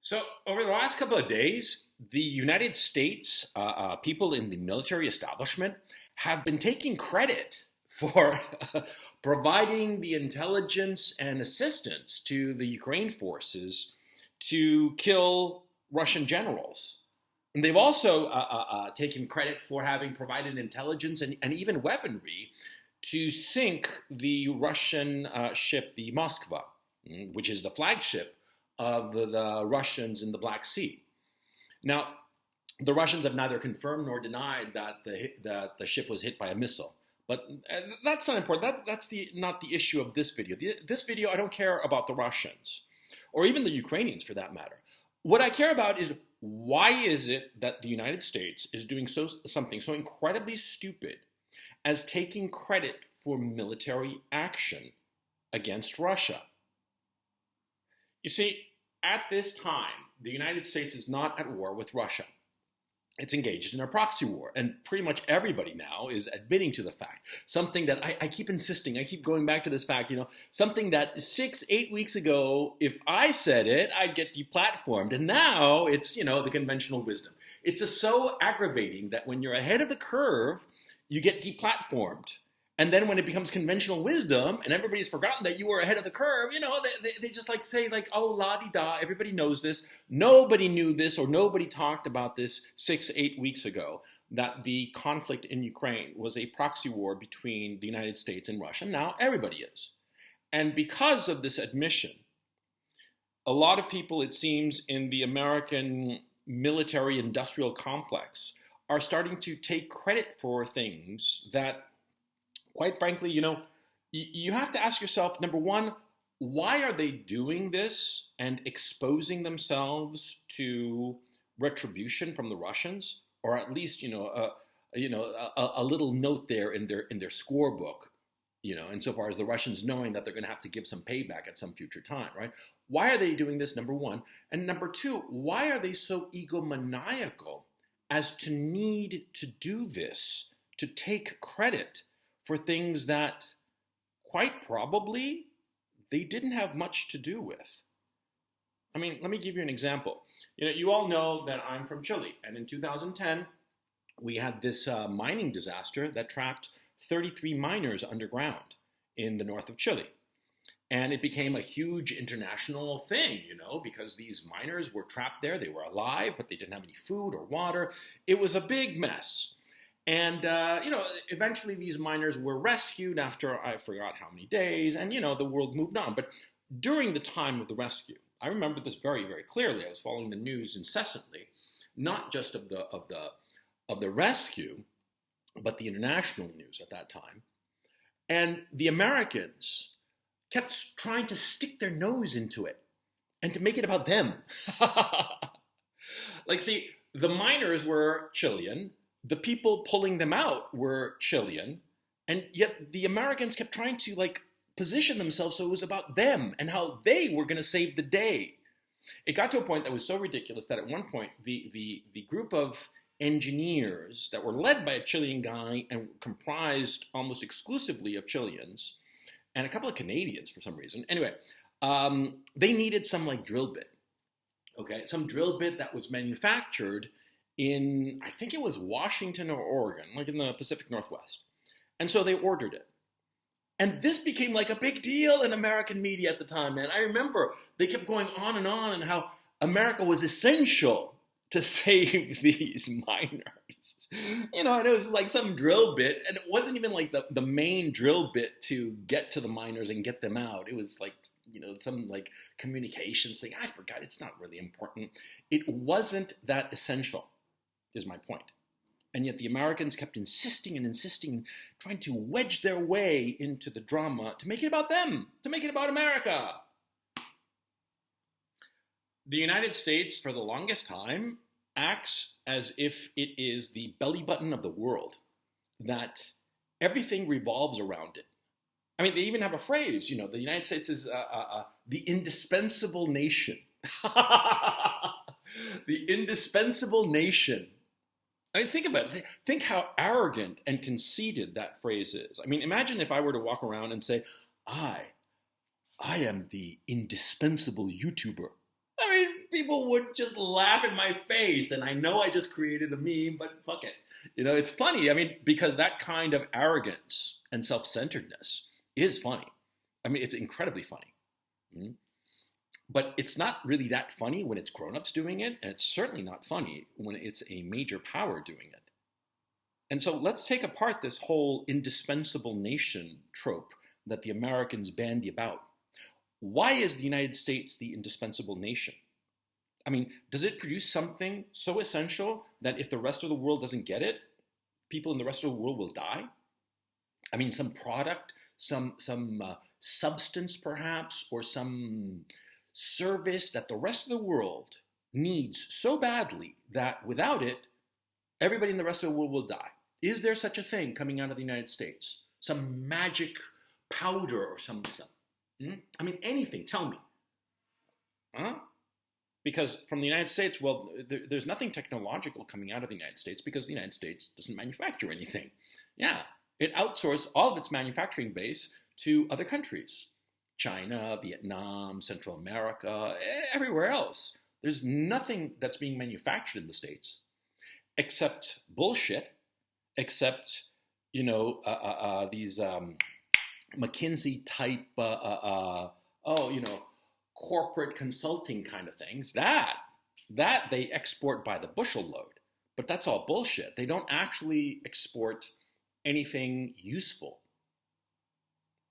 So, over the last couple of days, the United States, people in the military establishment have been taking credit for providing the intelligence and assistance to the Ukraine forces to kill Russian generals. And they've also taken credit for having provided intelligence and even weaponry to sink the Russian ship, the Moskva, which is the flagship of the Russians in the Black Sea. Now, the Russians have neither confirmed nor denied that the ship was hit by a missile. But that's not important. That's not the issue of this video. This video, I don't care about the Russians, or even the Ukrainians for that matter. What I care about is why is it that the United States is doing something so incredibly stupid as taking credit for military action against Russia? You see, at this time, the United States is not at war with Russia. It's engaged in a proxy war, and pretty much everybody now is admitting to the fact. Something that I keep insisting, I keep going back to this fact, something that 6-8 weeks ago, if I said it, I'd get deplatformed, and now it's, the conventional wisdom. It's just so aggravating that when you're ahead of the curve, you get deplatformed. And then when it becomes conventional wisdom and everybody's forgotten that you were ahead of the curve, they just say oh, la-di-da, everybody knows this. Nobody knew this or nobody talked about this 6-8 weeks ago, that the conflict in Ukraine was a proxy war between the United States and Russia. Now everybody is. And because of this admission, a lot of people, it seems, in the American military-industrial complex are starting to take credit for things that, quite frankly, you have to ask yourself, number one, why are they doing this and exposing themselves to retribution from the Russians, or at least a little note there in their scorebook, insofar as the Russians knowing that they're going to have to give some payback at some future time, right? Why are they doing this? Number one, and number two, why are they so egomaniacal as to need to do this, to take credit for things that quite probably they didn't have much to do with? I mean, let me give you an example. You all know that I'm from Chile, and in 2010, we had this mining disaster that trapped 33 miners underground in the north of Chile. And it became a huge international thing, because these miners were trapped there. They were alive, but they didn't have any food or water. It was a big mess. And, eventually these miners were rescued after I forgot how many days, and, the world moved on. But during the time of the rescue, I remember this very, very clearly. I was following the news incessantly, not just of the rescue, but the international news at that time. And the Americans kept trying to stick their nose into it and to make it about them. The miners were Chilean. The people pulling them out were Chilean, and yet the Americans kept trying to position themselves so it was about them and how they were going to save the day. It got to a point that was so ridiculous that at one point the group of engineers that were led by a Chilean guy and comprised almost exclusively of Chileans and a couple of Canadians for some reason. Anyway, they needed some drill bit, okay, some drill bit that was manufactured in, I think it was Washington or Oregon, in the Pacific Northwest. And so they ordered it. And this became a big deal in American media at the time, man. I remember they kept going on and how America was essential to save these miners. And it was some drill bit, and it wasn't even the main drill bit to get to the miners and get them out. It was some communications thing. I forgot. It's not really important. It wasn't that essential, is my point. And yet the Americans kept insisting, trying to wedge their way into the drama to make it about them, to make it about America. The United States, for the longest time, acts as if it is the belly button of the world, that everything revolves around it. I mean, they even have a phrase, the United States is the indispensable nation. The indispensable nation. I mean, think about it. Think how arrogant and conceited that phrase is. I mean, imagine if I were to walk around and say, I am the indispensable YouTuber. I mean, people would just laugh in my face, and I know I just created a meme, but fuck it. It's funny. I mean, because that kind of arrogance and self-centeredness is funny. I mean, it's incredibly funny. Mm. But it's not really that funny when it's grown-ups doing it, and it's certainly not funny when it's a major power doing it. And so let's take apart this whole indispensable nation trope that the Americans bandy about. Why is the United States the indispensable nation? I mean, does it produce something so essential that if the rest of the world doesn't get it, people in the rest of the world will die? I mean, some product, some substance perhaps, or some service that the rest of the world needs so badly that without it, everybody in the rest of the world will die. Is there such a thing coming out of the United States? Some magic powder or some I mean, anything, tell me. Huh? Because from the United States, well, there's nothing technological coming out of the United States because the United States doesn't manufacture anything. Yeah, it outsourced all of its manufacturing base to other countries. China, Vietnam, Central America, everywhere else. There's nothing that's being manufactured in the States except bullshit, except, these McKinsey type, corporate consulting kind of things. That they export by the bushel load. But that's all bullshit. They don't actually export anything useful.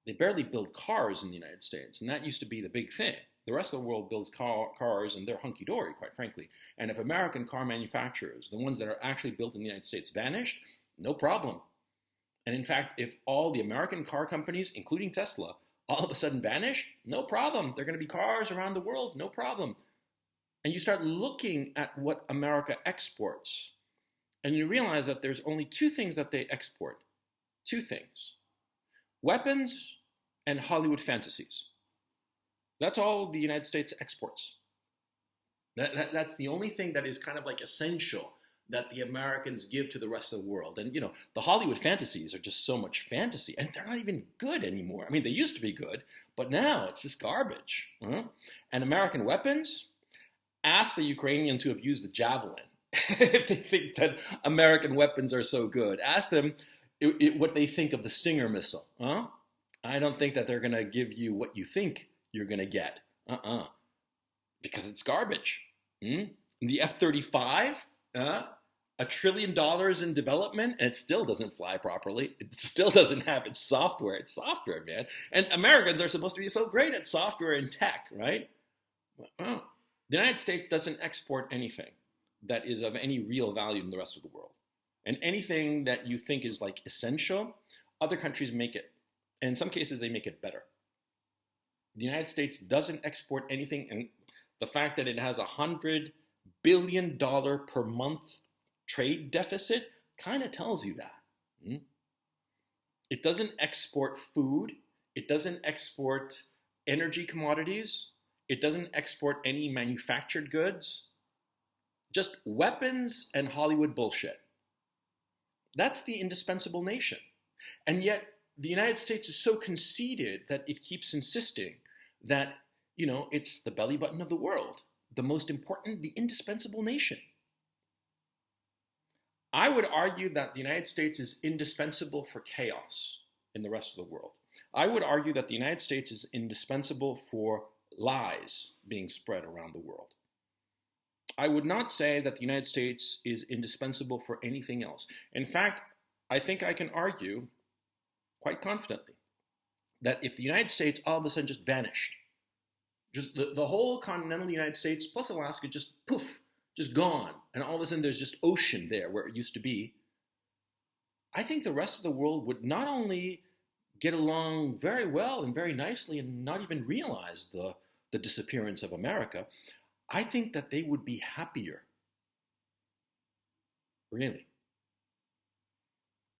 They barely build cars in the United States, and that used to be the big thing. The rest of the world builds cars, and they're hunky-dory, quite frankly. And if American car manufacturers, the ones that are actually built in the United States, vanished, no problem. And in fact, if all the American car companies, including Tesla, all of a sudden vanish, no problem. There are going to be cars around the world, no problem. And you start looking at what America exports, and you realize that there's only two things that they export. Two things. Weapons and Hollywood fantasies. That's all the United States exports. That's the only thing that is kind of like essential that the Americans give to the rest of the world. And, the Hollywood fantasies are just so much fantasy, and they're not even good anymore. I mean, they used to be good, but now it's just garbage. And American weapons, ask the Ukrainians who have used the Javelin if they think that American weapons are so good. Ask them what they think of the Stinger missile. I don't think that they're going to give you what you think you're going to get. Because it's garbage. The F-35, $1 trillion in development, and it still doesn't fly properly. It still doesn't have its software. It's software, man. And Americans are supposed to be so great at software and tech, right? The United States doesn't export anything that is of any real value in the rest of the world. And anything that you think is like essential, other countries make it. And in some cases, they make it better. The United States doesn't export anything, and the fact that it has $100 billion per month trade deficit kind of tells you that. It doesn't export food. It doesn't export energy commodities. It doesn't export any manufactured goods. Just weapons and Hollywood bullshit. That's the indispensable nation. And yet, the United States is so conceited that it keeps insisting that, it's the belly button of the world, the most important, the indispensable nation. I would argue that the United States is indispensable for chaos in the rest of the world. I would argue that the United States is indispensable for lies being spread around the world. I would not say that the United States is indispensable for anything else. In fact, I think I can argue quite confidently that if the United States all of a sudden just vanished, just the whole continental United States plus Alaska just poof, just gone, and all of a sudden there's just ocean there where it used to be, I think the rest of the world would not only get along very well and very nicely and not even realize the disappearance of America, I think that they would be happier. Really.